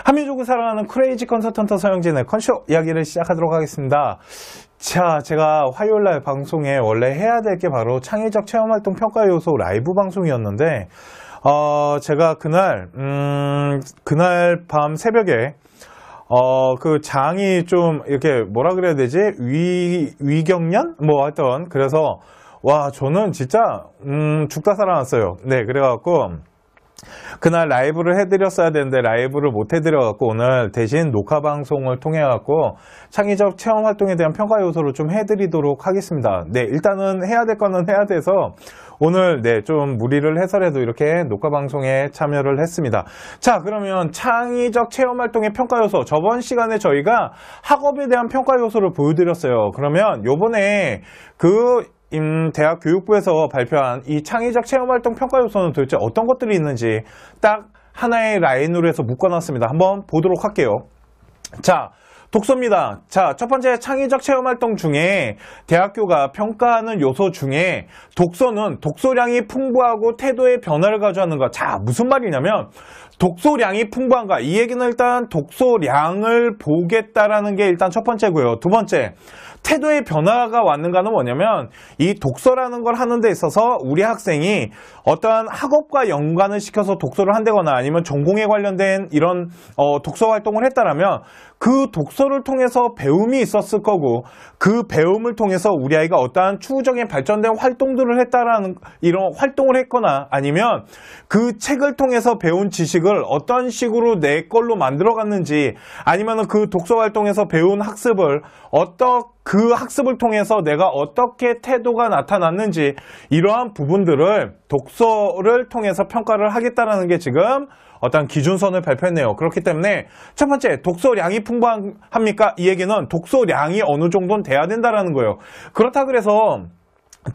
한민족을 사랑하는 크레이지 컨설턴트 서영진의 컨쇼 이야기를 시작하도록 하겠습니다. 자, 제가 화요일날 방송에 원래 해야 될 게 바로 창의적 체험활동 평가 요소 라이브 방송이었는데 제가 그날 밤 새벽에 그 장이 좀 이렇게 뭐라 그래야 되지? 위경련? 뭐 하여튼 그래서 와 저는 진짜 죽다 살아났어요. 네, 그래갖고 그날 라이브를 해드렸어야 되는데 라이브를 못 해드려갖고 오늘 대신 녹화 방송을 통해갖고 창의적 체험 활동에 대한 평가 요소를 좀 해드리도록 하겠습니다. 네, 일단은 해야 될 거는 해야 돼서 오늘 좀 무리를 해서라도 이렇게 녹화 방송에 참여를 했습니다. 자, 그러면 창의적 체험 활동의 평가 요소, 저번 시간에 저희가 학업에 대한 평가 요소를 보여드렸어요. 그러면 요번에 대학 교육부에서 발표한 이 창의적 체험활동 평가 요소는 도대체 어떤 것들이 있는지 딱 하나의 라인으로 해서 묶어놨습니다. 한번 보도록 할게요. 자, 독서입니다. 자, 첫 번째 창의적 체험활동 중에 대학교가 평가하는 요소 중에 독서는 독서량이 풍부하고 태도의 변화를 가져오는 것. 자, 무슨 말이냐면 독서량이 풍부한가? 이 얘기는 일단 독서량을 보겠다라는 게 일단 첫 번째고요. 두 번째, 태도의 변화가 왔는가는 뭐냐면 이 독서라는 걸 하는 데 있어서 우리 학생이 어떠한 학업과 연관을 시켜서 독서를 한다거나 아니면 전공에 관련된 이런 독서 활동을 했다라면 그 독서를 통해서 배움이 있었을 거고 그 배움을 통해서 우리 아이가 어떠한 추후적인 발전된 활동들을 했다라는 이런 활동을 했거나 아니면 그 책을 통해서 배운 지식을 어떤 식으로 내 걸로 만들어갔는지 아니면 그 독서 활동에서 배운 학습을 그 학습을 통해서 내가 어떻게 태도가 나타났는지 이러한 부분들을 독서를 통해서 평가를 하겠다라는 게 지금 어떤 기준선을 발표했네요. 그렇기 때문에 첫 번째, 독서량이 풍부합니까? 이 얘기는 독서량이 어느 정도는 돼야 된다라는 거예요. 그렇다 그래서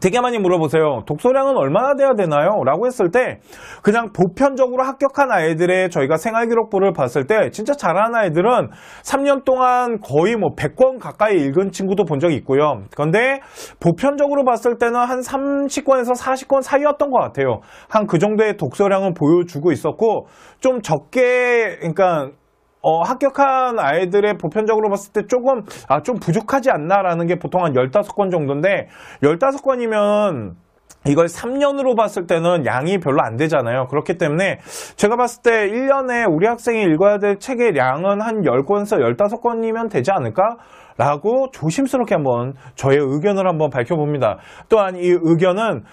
되게 많이 물어보세요. 독서량은 얼마나 돼야 되나요? 라고 했을 때 그냥 보편적으로 합격한 아이들의 저희가 생활기록부를 봤을 때 진짜 잘하는 아이들은 3년 동안 거의 100권 가까이 읽은 친구도 본 적이 있고요. 그런데 보편적으로 봤을 때는 한 30권에서 40권 사이였던 것 같아요. 한 그 정도의 독서량은 보여주고 있었고 좀 적게 그러니까 합격한 아이들의 보편적으로 봤을 때 좀 부족하지 않나라는 게 보통 한 15권 정도인데 15권이면 이걸 3년으로 봤을 때는 양이 별로 안 되잖아요. 그렇기 때문에 제가 봤을 때 1년에 우리 학생이 읽어야 될 책의 양은 한 10권에서 15권이면 되지 않을까? 라고 조심스럽게 한번 저의 의견을 한번 밝혀봅니다. 또한 이 의견은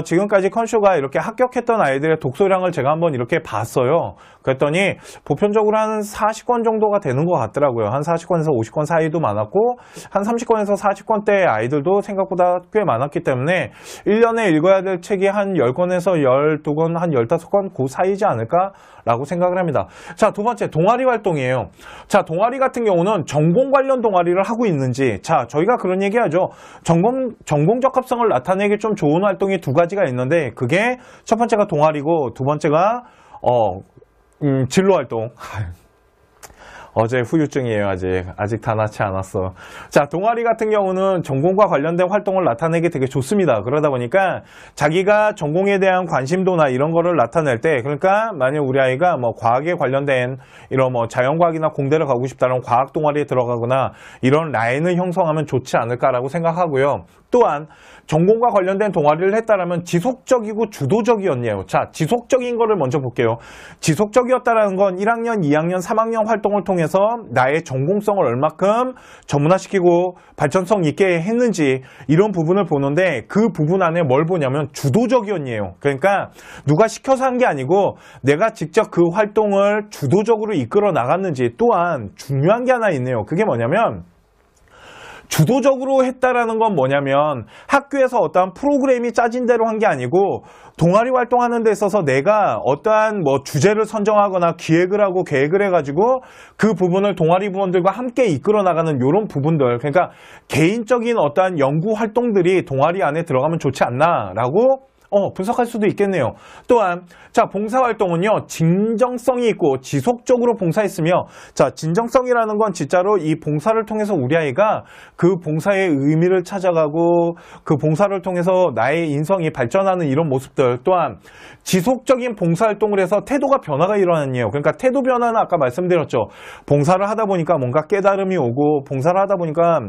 지금까지 컨쇼가 이렇게 합격했던 아이들의 독서량을 제가 한번 이렇게 봤어요. 그랬더니 보편적으로 한 40권 정도가 되는 것 같더라고요. 한 40권에서 50권 사이도 많았고 한 30권에서 40권대의 아이들도 생각보다 꽤 많았기 때문에 1년에 읽어야 될 책이 한 10권에서 12권, 한 15권 그 사이지 않을까라고 생각을 합니다. 자, 두 번째, 동아리 활동이에요. 자, 동아리 같은 경우는 전공 관련 동아리를 하고 있는지, 자, 저희가 그런 얘기 하죠. 전공 적합성을 나타내기 좀 좋은 활동이 두 가지가 있는데 그게 첫 번째가 동아리고 두 번째가 진로 활동. 어제 후유증이에요. 아직 다 낫지 않았어. 자, 동아리 같은 경우는 전공과 관련된 활동을 나타내기 되게 좋습니다. 그러다 보니까 자기가 전공에 대한 관심도나 이런 거를 나타낼 때, 그러니까 만약 우리 아이가 과학에 관련된 이런 자연과학이나 공대를 가고 싶다면 과학 동아리에 들어가거나 이런 라인을 형성하면 좋지 않을까라고 생각하고요. 또한 전공과 관련된 동아리를 했다라면 지속적이고 주도적이었네요. 자, 지속적인 거를 먼저 볼게요. 지속적이었다라는 건 1학년, 2학년, 3학년 활동을 통해서 나의 전공성을 얼마큼 전문화시키고 발전성 있게 했는지 이런 부분을 보는데 그 부분 안에 뭘 보냐면 주도적이었네요. 그러니까 누가 시켜서 한 게 아니고 내가 직접 그 활동을 주도적으로 이끌어 나갔는지. 또한 중요한 게 하나 있네요. 그게 뭐냐면 주도적으로 했다라는 건 뭐냐면 학교에서 어떠한 프로그램이 짜진 대로 한 게 아니고 동아리 활동하는 데 있어서 내가 어떠한 주제를 선정하거나 기획을 하고 계획을 해가지고 그 부분을 동아리 부원들과 함께 이끌어 나가는 이런 부분들, 그러니까 개인적인 어떠한 연구 활동들이 동아리 안에 들어가면 좋지 않나라고 분석할 수도 있겠네요. 또한 자, 봉사활동은요, 진정성이 있고 지속적으로 봉사했으며, 자, 진정성이라는 건 진짜로 이 봉사를 통해서 우리 아이가 그 봉사의 의미를 찾아가고 그 봉사를 통해서 나의 인성이 발전하는 이런 모습들, 또한 지속적인 봉사활동을 해서 태도가 변화가 일어나는 이유. 그러니까 태도 변화는 아까 말씀드렸죠. 봉사를 하다 보니까 뭔가 깨달음이 오고, 봉사를 하다 보니까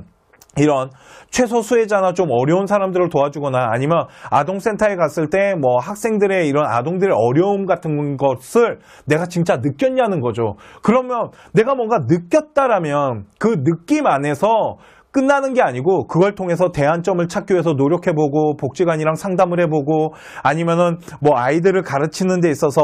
이런 최소 수혜자나 좀 어려운 사람들을 도와주거나, 아니면 아동센터에 갔을 때 뭐 학생들의 이런 아동들의 어려움 같은 것을 내가 진짜 느꼈냐는 거죠. 그러면 내가 뭔가 느꼈다라면 그 느낌 안에서 끝나는 게 아니고 그걸 통해서 대안점을 찾기 위해서 노력해보고 복지관이랑 상담을 해보고, 아니면은 뭐 아이들을 가르치는 데 있어서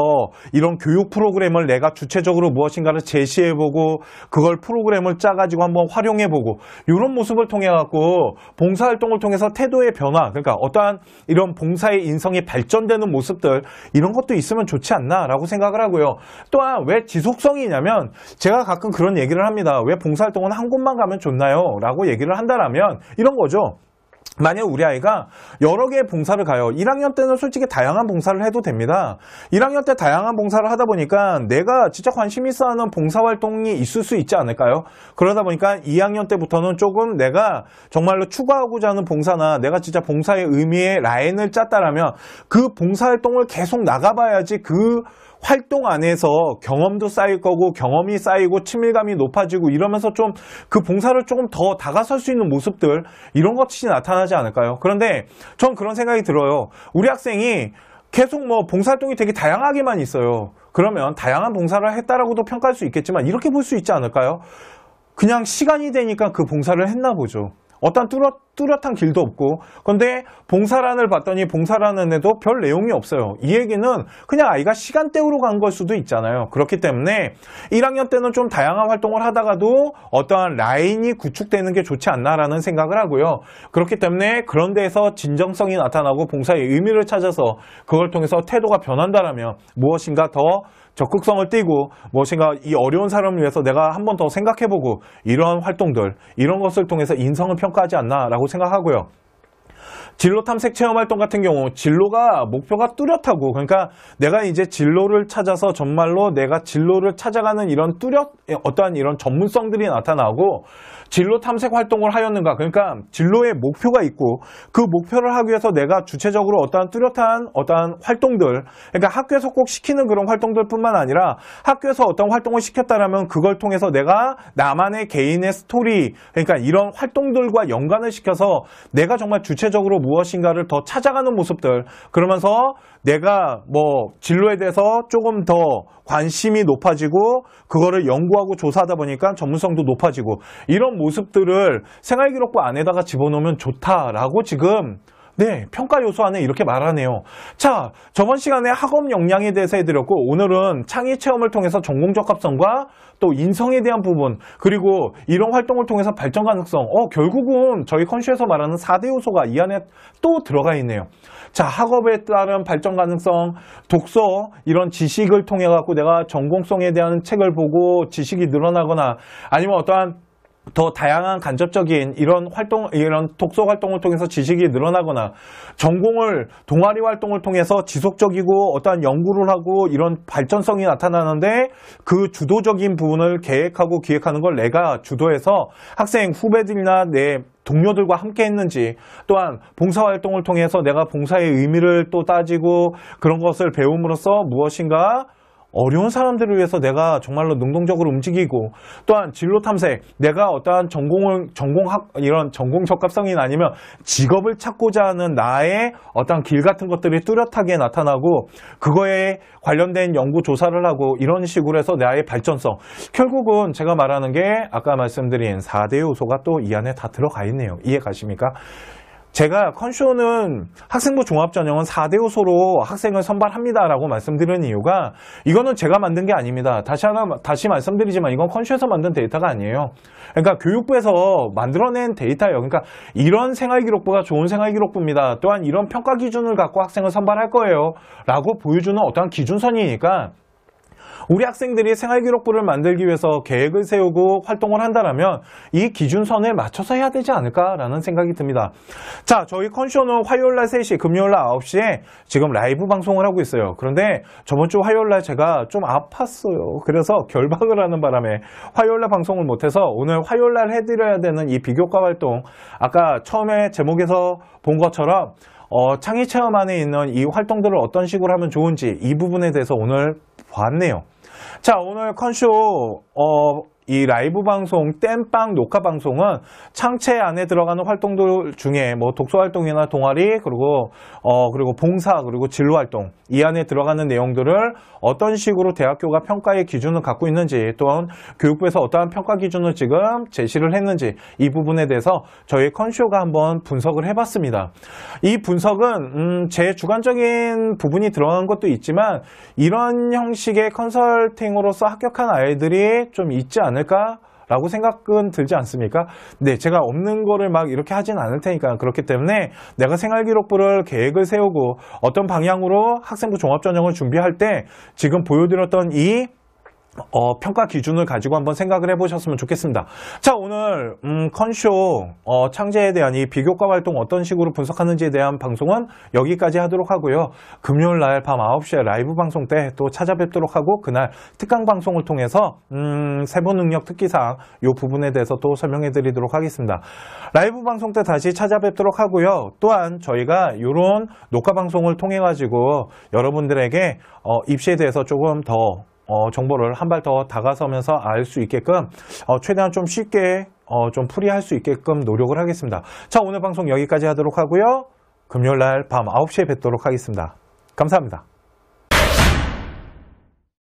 이런 교육 프로그램을 내가 주체적으로 무엇인가를 제시해보고 그걸 프로그램을 짜가지고 한번 활용해보고, 이런 모습을 통해 갖고 봉사활동을 통해서 태도의 변화, 그러니까 어떠한 이런 봉사의 인성이 발전되는 모습들, 이런 것도 있으면 좋지 않나라고 생각을 하고요. 또한 왜 지속성이냐면, 제가 가끔 그런 얘기를 합니다. 왜 봉사활동은 한 곳만 가면 좋나요? 라고 얘기를 한다라면 이런 거죠. 만약 우리 아이가 여러 개의 봉사를 가요. 1학년 때는 솔직히 다양한 봉사를 해도 됩니다. 1학년 때 다양한 봉사를 하다 보니까 내가 진짜 관심 있어 하는 봉사활동이 있을 수 있지 않을까요? 그러다 보니까 2학년 때부터는 조금 내가 정말로 추구하고자 하는 봉사나 내가 진짜 봉사의 의미의 라인을 짰다라면 그 봉사활동을 계속 나가봐야지 그 활동 안에서 경험도 쌓일 거고, 경험이 쌓이고 친밀감이 높아지고, 이러면서 좀 그 봉사를 조금 더 다가설 수 있는 모습들, 이런 것이 나타나지 않을까요? 그런데 전 그런 생각이 들어요. 우리 학생이 계속 뭐 봉사활동이 되게 다양하게만 있어요. 그러면 다양한 봉사를 했다라고도 평가할 수 있겠지만 이렇게 볼 수 있지 않을까요? 그냥 시간이 되니까 그 봉사를 했나 보죠. 어떤 뚜렷한 길도 없고, 그런데 봉사란을 봤더니 봉사란은 애도 별 내용이 없어요. 이 얘기는 그냥 아이가 시간 때우러 간 걸 수도 있잖아요. 그렇기 때문에 1학년 때는 좀 다양한 활동을 하다가도 어떠한 라인이 구축되는 게 좋지 않나라는 생각을 하고요. 그렇기 때문에 그런 데에서 진정성이 나타나고 봉사의 의미를 찾아서 그걸 통해서 태도가 변한다라면 무엇인가 더 적극성을 띠고, 무엇인가 이 어려운 사람을 위해서 내가 한 번 더 생각해보고, 이런 활동들, 이런 것을 통해서 인성을 평가하지 않나라고 생각하고요. 진로 탐색 체험 활동 같은 경우 진로가 목표가 뚜렷하고, 그러니까 내가 이제 진로를 찾아서 정말로 내가 진로를 찾아가는 이런 어떠한 이런 전문성들이 나타나고, 진로 탐색 활동을 하였는가, 그러니까 진로의 목표가 있고 그 목표를 하기 위해서 내가 주체적으로 어떠한 뚜렷한 어떠한 활동들, 그러니까 학교에서 꼭 시키는 그런 활동들 뿐만 아니라 학교에서 어떤 활동을 시켰다라면 그걸 통해서 내가 나만의 개인의 스토리, 그러니까 이런 활동들과 연관을 시켜서 내가 정말 주체적으로 무엇인가를 더 찾아가는 모습들, 그러면서 내가 뭐 진로에 대해서 조금 더 관심이 높아지고 그거를 연구하고 조사하다 보니까 전문성도 높아지고, 이런 모습들을 생활기록부 안에다가 집어넣으면 좋다라고 지금 평가 요소 안에 이렇게 말하네요. 자, 저번 시간에 학업 역량에 대해서 해드렸고, 오늘은 창의 체험을 통해서 전공 적합성과 또 인성에 대한 부분, 그리고 이런 활동을 통해서 발전 가능성, 결국은 저희 컨슈에서 말하는 4대 요소가 이 안에 또 들어가 있네요. 자, 학업에 따른 발전 가능성, 독서, 이런 지식을 통해 갖고 내가 전공성에 대한 책을 보고 지식이 늘어나거나, 아니면 어떠한 더 다양한 간접적인 이런 독서 활동을 통해서 지식이 늘어나거나, 전공을 동아리 활동을 통해서 지속적이고 어떠한 연구를 하고 이런 발전성이 나타나는데, 그 주도적인 부분을 계획하고 기획하는 걸 내가 주도해서 학생 후배들이나 내 동료들과 함께 했는지, 또한 봉사활동을 통해서 내가 봉사의 의미를 또 따지고 그런 것을 배움으로써 무엇인가 어려운 사람들을 위해서 내가 정말로 능동적으로 움직이고, 또한 진로 탐색, 내가 어떠한 이런 전공 적합성이 아니면 직업을 찾고자 하는 나의 어떠한 길 같은 것들이 뚜렷하게 나타나고 그거에 관련된 연구 조사를 하고, 이런 식으로 해서 나의 발전성, 결국은 제가 말하는 게 아까 말씀드린 4대 요소가 또 이 안에 다 들어가 있네요. 이해 가십니까? 제가 컨쇼는 학생부 종합전형은 4대 요소로 학생을 선발합니다라고 말씀드리는 이유가, 이거는 제가 만든 게 아닙니다. 다시 말씀드리지만 이건 컨쇼에서 만든 데이터가 아니에요. 그러니까 교육부에서 만들어낸 데이터예요. 그러니까 이런 생활기록부가 좋은 생활기록부입니다. 또한 이런 평가 기준을 갖고 학생을 선발할 거예요 라고 보여주는 어떠한 기준선이니까, 우리 학생들이 생활기록부를 만들기 위해서 계획을 세우고 활동을 한다면 이 기준선에 맞춰서 해야 되지 않을까라는 생각이 듭니다. 자, 저희 컨쇼는 화요일날 3시, 금요일날 9시에 지금 라이브 방송을 하고 있어요. 그런데 저번 주 화요일날 제가 좀 아팠어요. 그래서 결박을 하는 바람에 화요일날 방송을 못해서 오늘 화요일날 해드려야 되는 이 비교과 활동, 아까 처음에 제목에서 본 것처럼 창의체험 안에 있는 이 활동들을 어떤 식으로 하면 좋은지 이 부분에 대해서 오늘 봤네요. 자, 오늘 컨쇼 이 라이브 방송, 땜빵 녹화 방송은 창체 안에 들어가는 활동들 중에 뭐 독서 활동이나 동아리, 그리고 봉사, 그리고 진로 활동, 이 안에 들어가는 내용들을 어떤 식으로 대학교가 평가의 기준을 갖고 있는지, 또한 교육부에서 어떠한 평가 기준을 지금 제시를 했는지, 이 부분에 대해서 저희 컨쇼가 한번 분석을 해봤습니다. 이 분석은 제 주관적인 부분이 들어간 것도 있지만 이런 형식의 컨설팅으로서 합격한 아이들이 좀 있지 않을까라고 생각은 들지 않습니까? 네, 제가 없는 거를 막 이렇게 하진 않을 테니까. 그렇기 때문에 내가 생활기록부를 계획을 세우고 어떤 방향으로 학생부 종합전형을 준비할 때 지금 보여드렸던 이 평가 기준을 가지고 한번 생각을 해보셨으면 좋겠습니다. 자, 오늘 컨쇼 창제에 대한 이 비교과 활동 어떤 식으로 분석하는지에 대한 방송은 여기까지 하도록 하고요. 금요일날 밤 9시에 라이브 방송 때 또 찾아뵙도록 하고, 그날 특강 방송을 통해서 세부 능력 특기사항 이 부분에 대해서 또 설명해 드리도록 하겠습니다. 라이브 방송 때 다시 찾아뵙도록 하고요. 또한 저희가 이런 녹화 방송을 통해 가지고 여러분들에게 입시에 대해서 조금 더 정보를 한 발 더 다가서면서 알 수 있게끔 최대한 좀 쉽게 좀 풀이할 수 있게끔 노력을 하겠습니다. 자, 오늘 방송 여기까지 하도록 하고요. 금요일날 밤 9시에 뵙도록 하겠습니다. 감사합니다.